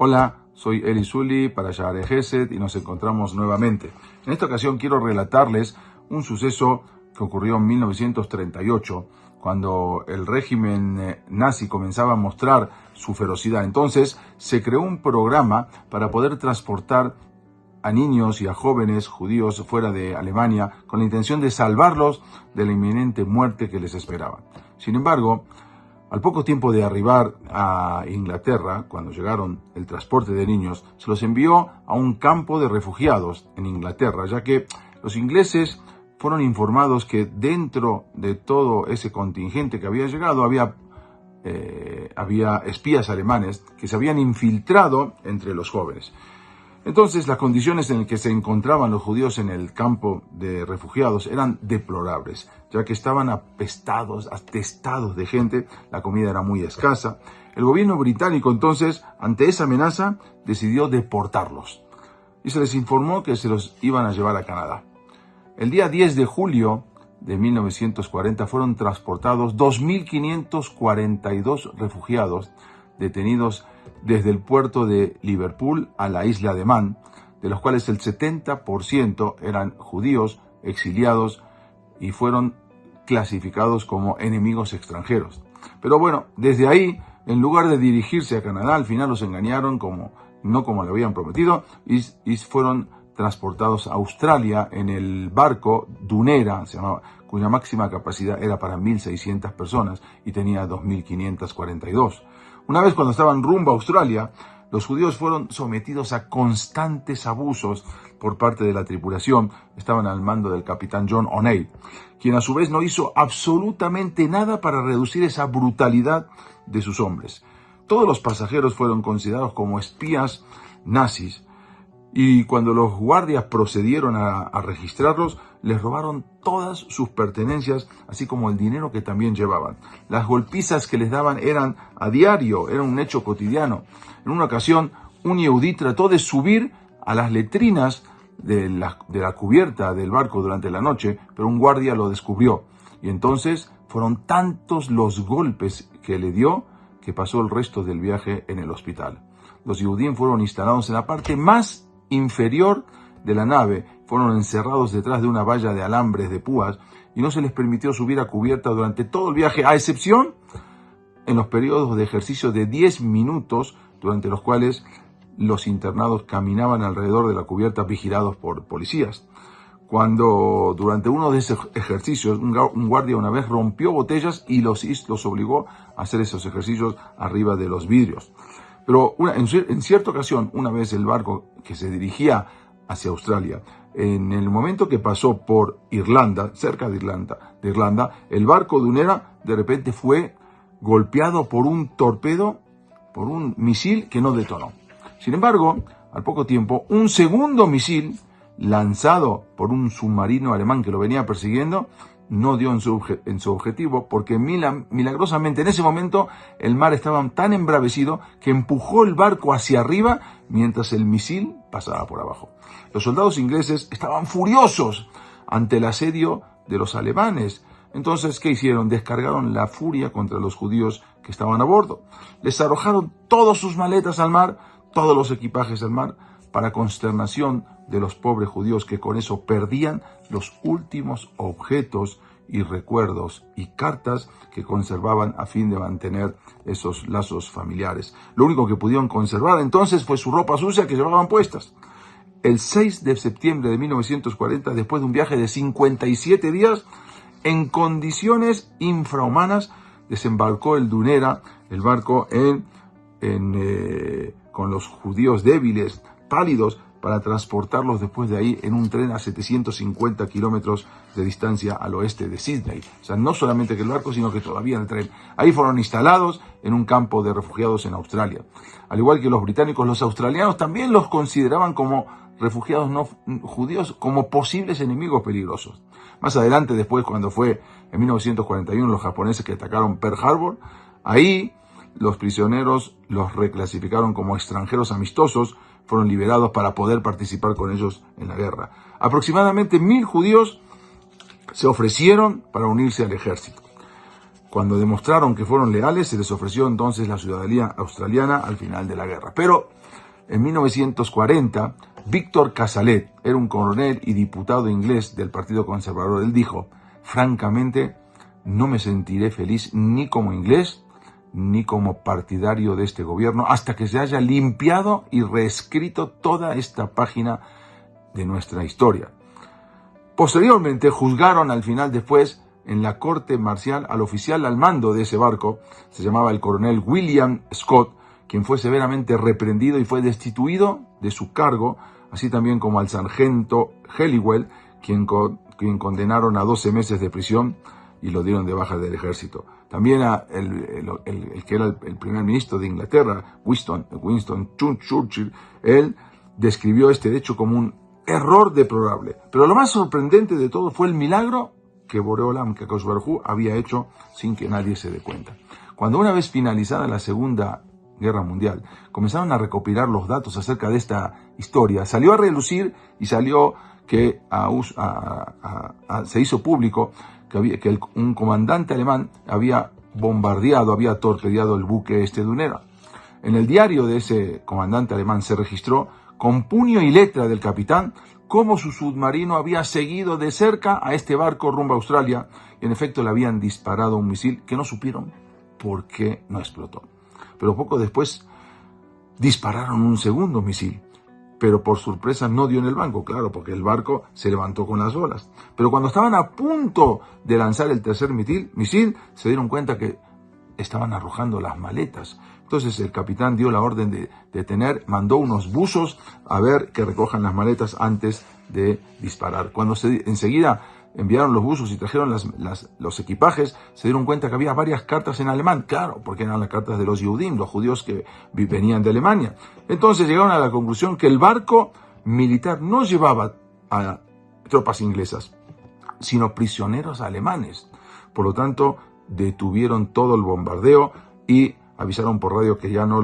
Hola, soy Eli Zully para Sha'arei Gesed y nos encontramos nuevamente. En esta ocasión quiero relatarles un suceso que ocurrió en 1938, cuando el régimen nazi comenzaba a mostrar su ferocidad. Entonces se creó un programa para poder transportar a niños y a jóvenes judíos fuera de Alemania con la intención de salvarlos de la inminente muerte que les esperaba. Sin embargo, al poco tiempo de arribar a Inglaterra, cuando llegaron el transporte de niños, se los envió a un campo de refugiados en Inglaterra, ya que los ingleses fueron informados que dentro de todo ese contingente que había llegado había espías alemanes que se habían infiltrado entre los jóvenes. Entonces, las condiciones en las que se encontraban los judíos en el campo de refugiados eran deplorables, ya que estaban atestados de gente, la comida era muy escasa. El gobierno británico, entonces, ante esa amenaza, decidió deportarlos y se les informó que se los iban a llevar a Canadá. El día 10 de julio de 1940 fueron transportados 2.542 refugiados detenidos desde el puerto de Liverpool a la isla de Man, de los cuales el 70% eran judíos exiliados y fueron clasificados como enemigos extranjeros. Pero bueno, desde ahí, en lugar de dirigirse a Canadá, al final los engañaron no como le habían prometido y fueron transportados a Australia en el barco Dunera, se llamaba, cuya máxima capacidad era para 1.600 personas y tenía 2.542. Una vez cuando estaban rumbo a Australia, los judíos fueron sometidos a constantes abusos por parte de la tripulación. Estaban al mando del capitán John O'Neill, quien a su vez no hizo absolutamente nada para reducir esa brutalidad de sus hombres. Todos los pasajeros fueron considerados como espías nazis, y cuando los guardias procedieron a registrarlos, les robaron todas sus pertenencias, así como el dinero que también llevaban. Las golpizas que les daban eran a diario, era un hecho cotidiano. En una ocasión, un yehudí trató de subir a las letrinas de la cubierta del barco durante la noche, pero un guardia lo descubrió. Y entonces fueron tantos los golpes que le dio que pasó el resto del viaje en el hospital. Los yehudíes fueron instalados en la parte más inferior de la nave, fueron encerrados detrás de una valla de alambres de púas y no se les permitió subir a cubierta durante todo el viaje, a excepción en los periodos de ejercicio de 10 minutos, durante los cuales los internados caminaban alrededor de la cubierta vigilados por policías. Cuando durante uno de esos ejercicios un guardia una vez rompió botellas y los obligó a hacer esos ejercicios arriba de los vidrios. Pero en cierta ocasión, una vez el barco que se dirigía hacia Australia, en el momento que pasó por Irlanda, cerca de Irlanda, el barco Dunera de repente fue golpeado por un torpedo, por un misil que no detonó. Sin embargo, al poco tiempo, un segundo misil lanzado por un submarino alemán que lo venía persiguiendo no dio en su objetivo, porque milagrosamente en ese momento el mar estaba tan embravecido que empujó el barco hacia arriba mientras el misil pasaba por abajo. Los soldados ingleses estaban furiosos ante el asedio de los alemanes. Entonces, ¿qué hicieron? Descargaron la furia contra los judíos que estaban a bordo. Les arrojaron todas sus maletas al mar, todos los equipajes al mar, para consternación de los pobres judíos, que con eso perdían los últimos objetos y recuerdos y cartas que conservaban a fin de mantener esos lazos familiares. Lo único que pudieron conservar entonces fue su ropa sucia que llevaban puestas. El 6 de septiembre de 1940, después de un viaje de 57 días, en condiciones infrahumanas, desembarcó el Dunera, el barco, con los judíos débiles, pálidos, para transportarlos después de ahí en un tren a 750 kilómetros de distancia al oeste de Sydney. O sea, no solamente que el barco, sino que todavía el tren. Ahí fueron instalados en un campo de refugiados en Australia. Al igual que los británicos, los australianos también los consideraban como refugiados no judíos, como posibles enemigos peligrosos. Más adelante, después, cuando fue en 1941 los japoneses que atacaron Pearl Harbor, ahí los prisioneros los reclasificaron como extranjeros amistosos, fueron liberados para poder participar con ellos en la guerra. Aproximadamente 1.000 judíos se ofrecieron para unirse al ejército. Cuando demostraron que fueron leales, se les ofreció entonces la ciudadanía australiana al final de la guerra. Pero en 1940, Víctor Casalet era un coronel y diputado inglés del Partido Conservador. Él dijo: francamente, no me sentiré feliz ni como inglés ni como partidario de este gobierno hasta que se haya limpiado y reescrito toda esta página de nuestra historia. Posteriormente juzgaron al final después en la corte marcial al oficial al mando de ese barco, se llamaba el coronel William Scott, quien fue severamente reprendido y fue destituido de su cargo, así también como al sargento Helliwell, quien condenaron a 12 meses de prisión y lo dieron de baja del ejército. También a el que era el primer ministro de Inglaterra, Winston Churchill, él describió este hecho como un error deplorable. Pero lo más sorprendente de todo fue el milagro que Boreolam, que Akadosh Baruj Hu había hecho sin que nadie se dé cuenta. Cuando una vez finalizada la Segunda Guerra Mundial, comenzaron a recopilar los datos acerca de esta historia, salió a relucir y salió que se hizo público que un comandante alemán había bombardeado, había torpedeado el buque Dunera. En el diario de ese comandante alemán se registró con puño y letra del capitán cómo su submarino había seguido de cerca a este barco rumbo a Australia y en efecto le habían disparado un misil que no supieron por qué no explotó. Pero poco después dispararon un segundo misil, pero por sorpresa no dio en el banco, claro, porque el barco se levantó con las olas. Pero cuando estaban a punto de lanzar el tercer misil, se dieron cuenta que estaban arrojando las maletas. Entonces el capitán dio la orden de detener, mandó unos buzos a ver que recojan las maletas antes de disparar. Cuando enseguida enviaron los buzos y trajeron los equipajes, se dieron cuenta que había varias cartas en alemán, claro, porque eran las cartas de los Yehudim, los judíos que venían de Alemania. Entonces llegaron a la conclusión que el barco militar no llevaba a tropas inglesas, sino prisioneros alemanes. Por lo tanto, detuvieron todo el bombardeo y avisaron por radio que ya no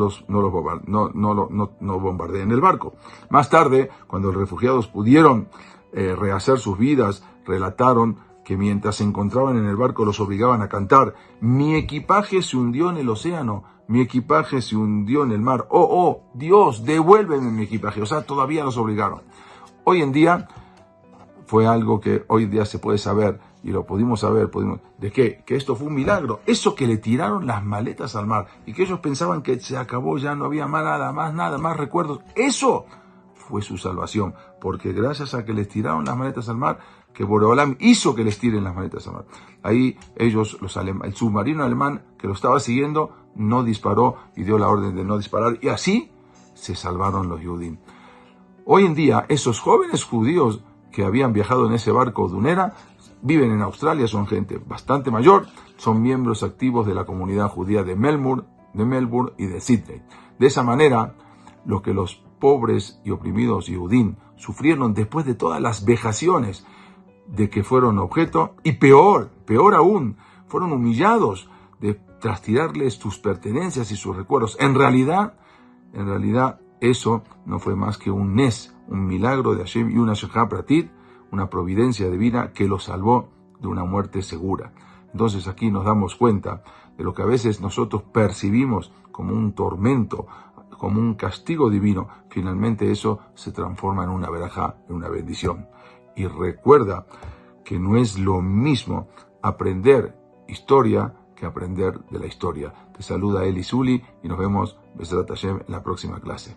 bombardeen el barco. Más tarde, cuando los refugiados pudieron rehacer sus vidas, relataron que mientras se encontraban en el barco los obligaban a cantar: mi equipaje se hundió en el océano, mi equipaje se hundió en el mar, oh Dios, devuélveme mi equipaje. O sea, todavía los obligaron. Hoy en día fue algo que hoy día se puede saber, y lo pudimos saber, ¿de qué? Que esto fue un milagro. Eso que le tiraron las maletas al mar y que ellos pensaban que se acabó, ya no había nada más recuerdos. Eso fue su salvación, porque gracias a que les tiraron las maletas al mar, que Boreolam hizo que les tiren las maletas al mar. Ahí ellos, el submarino alemán que lo estaba siguiendo, no disparó y dio la orden de no disparar, y así se salvaron los Yehudim. Hoy en día, esos jóvenes judíos que habían viajado en ese barco Dunera viven en Australia, son gente bastante mayor, son miembros activos de la comunidad judía de Melbourne y de Sydney. De esa manera, lo que los pobres y oprimidos Yehudim sufrieron después de todas las vejaciones de que fueron objeto, y peor aún, fueron humillados tras tirarles sus pertenencias y sus recuerdos. En realidad, eso no fue más que un nes, un milagro de Hashem y una shechá pratit, una providencia divina que los salvó de una muerte segura. Entonces aquí nos damos cuenta de lo que a veces nosotros percibimos como un tormento, como un castigo divino. Finalmente eso se transforma en una verajá, en una bendición. Y recuerda que no es lo mismo aprender historia que aprender de la historia. Te saluda Eli Zuli y nos vemos, Besrat Hashem, en la próxima clase.